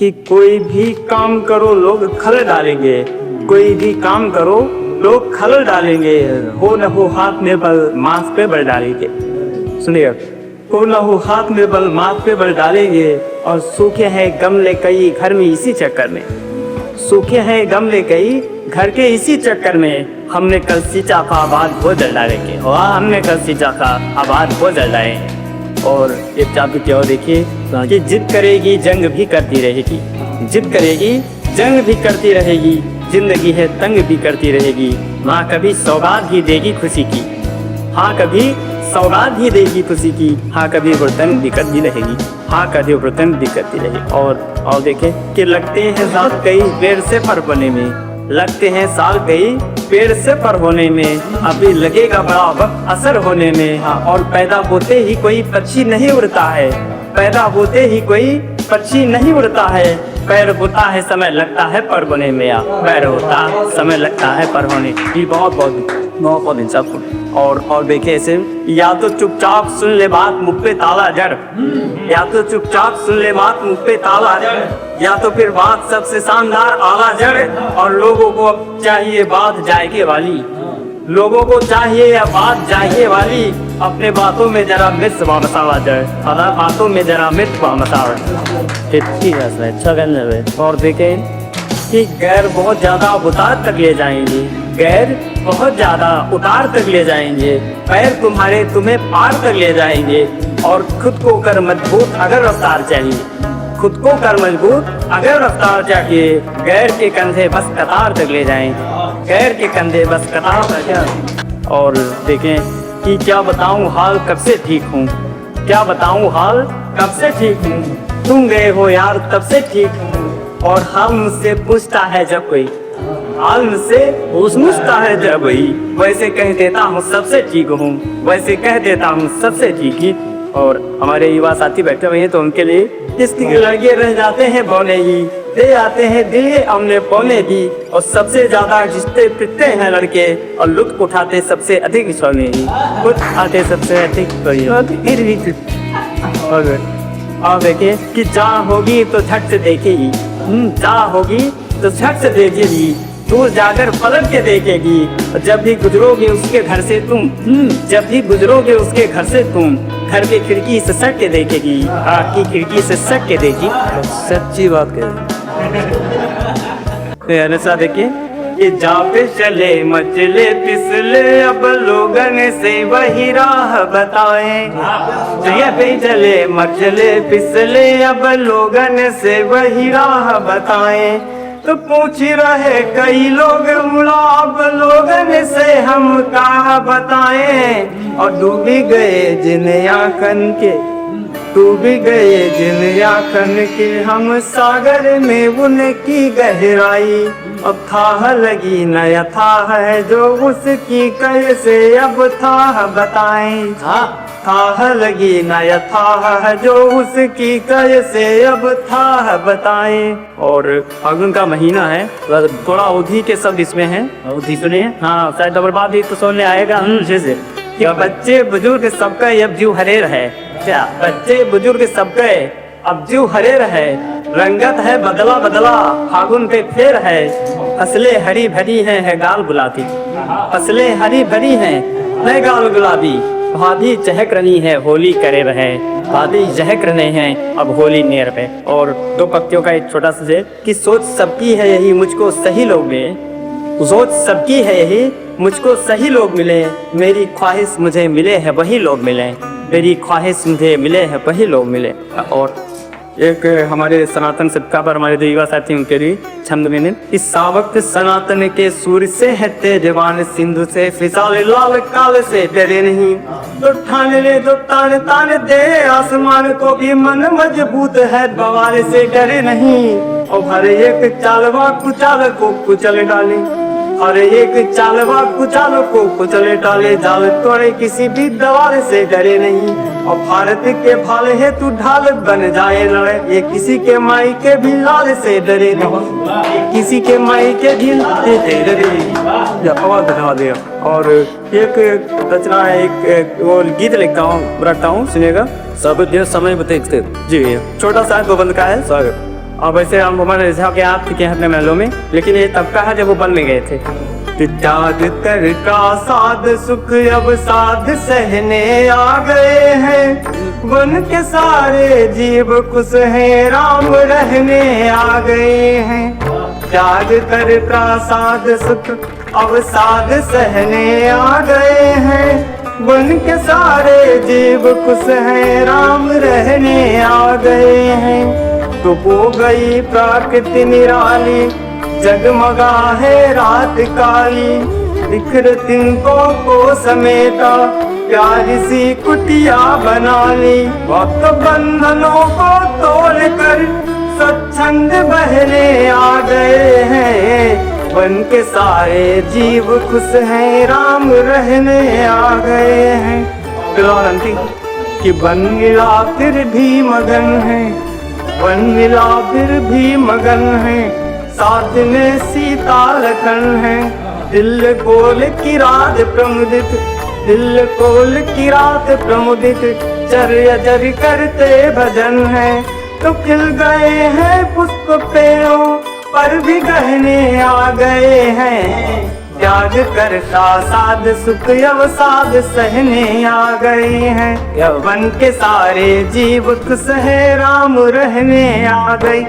कि कोई भी काम करो लोग खल डालेंगे, कोई भी काम करो लोग खल डालेंगे, हो न हो हाथ में बल माथ पे बल डालेंगे। सुनिए, हो न हो हाथ में बल माथ पे बल डालेंगे, और सूखे हैं गमले कई घर में इसी चक्कर में, सूखे हैं गमले कई घर के इसी चक्कर में, हमने कल सींचा था आबाद वो जल डालेंगे, हमने कल सींचा था आबाद वो जल डालेंगे। और एक चाबी और देखिए कि जिद करेगी जंग भी करती रहेगी, जिद करेगी जंग भी करती रहेगी, जिंदगी है तंग भी करती रहेगी, माँ कभी सौगात ही देगी खुशी की, हाँ कभी सौगात ही देगी खुशी की, हाँ कभी बर्तन भी करती रहेगी, हाँ कभी बर्तन भी करती रहेगी। और देखें कि लगते हैं साल कई पेड़ से पर होने में, लगते हैं साल कई पेड़ से पर होने में, अभी लगेगा बड़ा वक्त असर होने में। हाँ, और पैदा होते ही कोई पक्षी नहीं उड़ता है, पैदा होते ही कोई पक्षी नहीं उड़ता है, पैर होता है समय लगता है पर होने में, या पैर होता समय लगता है पर होने। ये बहुत इंसाफ। और देखे ऐसे, या तो चुपचाप सुन ले बात मुख पे ताला जड़, या तो चुपचाप सुन ले बात मुख पे ताला जड़, या तो फिर बात सबसे शानदार आला जड़। और लोगों को चाहिए बात जायके वाली, लोगों को चाहिए बात जायके वाली, अपने बातों में जरा मिर्च व मसाला जड़, बातों में जरा मिर्च व मसाला। अच्छा करने में। और देखें कि गैर बहुत ज्यादा उतार तक ले जाएंगे, गैर बहुत ज्यादा उतार तक ले जाएंगे, पैर तुम्हारे तुम्हें पार तक ले जाएंगे। और खुद को कर मजबूत अगर रफ्तार चाहिए, खुद को कर मजबूत अगर रफ्तार चाहिए, गैर के कंधे बस कतार तक ले जाएंगे, गैर के कंधे बस कतार तक। और देखें कि क्या बताऊं हाल कब से ठीक हूँ, क्या बताऊं हाल कब से ठीक हूँ, तुम गए हो यार तब से ठीक हूँ। और हाल मुझसे पूछता है जब कोई, हाल मुझसे पूछता है जब कोई, वैसे कह देता हूँ सबसे ठीक हूँ, वैसे कह देता हूँ सबसे ठीक ही। और हमारे युवा साथी बैठे हुए हैं तो उनके लिए, किसके लड़के रह जाते हैं बौने ही, दे आते हैं दिल हमने पौने दी, और सबसे ज्यादा जिसते पिटते हैं लड़के, और लुत्फ उठाते सबसे अधिक सोने ही, उठाते सबसे अधिक। और देखिए कि जहाँ होगी तो झट से देखेगी, जहाँ होगी तो झट से देखेगी, दूर जाकर पलट के देखेगी, जब भी गुजरोगे उसके घर से तुम, जब भी गुजरोगे उसके घर से तुम, घर की खिड़की से सट के देखेगी, आँख की खिड़की से सट के देगी। सच्ची बात कह ऐसा देखिए कि जहाँ पे चले मचले फिसले, अब लोगन से वही राह बताएं, जहाँ पे चले मचले फिसले, अब लोगन से वही राह बताएं। तो पूछ रहे कई लोग मुड़ा, अब लोगन से हम कहा बताएं। और डूबी गए जिन आँखन के, डूब गए जिन आँखन के हम सागर में, उनकी गहराई अब था लगी नया था है जो उसकी कैसे अब था बताएं। था लगी नया था है जो उसकी कैसे अब था बताएं। और फागुन का महीना है, थोड़ा अवधि के शब्द इसमें है, अवधि सुनिए। हाँ शायद बर्बाद ही तो सुनने आएगा अच्छे से। क्या बच्चे बुजुर्ग सबका अब जीव हरेर है, क्या बच्चे बुजुर्ग सबके अब जीव हरेर है, रंगत है बदला बदला फागुन पे फेर है, फसलें हरी भरी है गाल गुलाबी, फसलें हरी भरी है गाल गुलाबी, भाभी चहक रही है होली करे रहे, भाभी चहक रहे हैं अब होली नेर पे। और दो पक्तियों का एक छोटा सा से कि सोच सबकी है यही मुझको सही लोग मिले, सोच सबकी है यही मुझको सही लोग मिले, मेरी ख्वाहिश मुझे मिले है वही लोग मिले, मेरी ख्वाहिश मुझे मिले है वही लोग मिले। और एक हमारे सनातन सबका पर हमारे जो युवा साथी उनके लिए छंद में, इस सावक्त सनातन के सूर्य से है तेजवान, सिंधु से फिसाल लाल काल से डरे नहीं, तो ठान ले तो तान तान दे आसमान को भी, मन मजबूत है बवाल से डरे नहीं। और हर एक चालवा कुचाल को कुचल डाले, हर एक चालवा कुचाल को कुचल डाले, जाल तोड़े किसी भी दवाल से डरे नहीं। और भारत के भाल है तू ढाल बन जाए लड़े, ये किसी के माई के भी लाल से डरे नहीं, किसी के माई के भी लाल से डरे नहीं। धन्यवाद दिया। और एक रचना एक वो गीत लिखता हूँ रखता हूँ, सुनिएगा। सब दिन समय बताते जी, छोटा सा गोबंद का है स्वागत। और वैसे राम भगवान रिझा के आप थे अपने महलों में, लेकिन ये तब का है जब वो बन में गए थे। त्याग कर का साध सुख अब साध सहने आ गए हैं, वन के सारे जीव खुश हैं राम रहने आ गए हैं। त्याग कर का साध सुख अब साध सहने आ गए हैं, वन के सारे जीव खुश हैं राम रहने आ गए हैं। तो हो गई प्रकृति निराली, जगमगा है रात काली, बिखर तिनकों को समेटा प्यारी सी कुटिया बना ली। वक्त बंधनों को तोड़ कर स्वच्छंद बहने आ गए हैं, वन के सारे जीव खुश हैं राम रहने आ गए हैं। कि वन मिला फिर भी मगन है, वन मिला फिर भी मगन है, साथ में सीता लखन है। दिल कोल की रात प्रमुदित, दिल कोल की रात प्रमुदित, चर्या जर करते भजन है। तो खिल गए हैं पुष्प पेड़ों पर भी गहने आ गए हैं, त्याग करता साध सुख अवसाद सहने आ गए हैं। वन के सारे जीव खुश है राम रहने आ गए।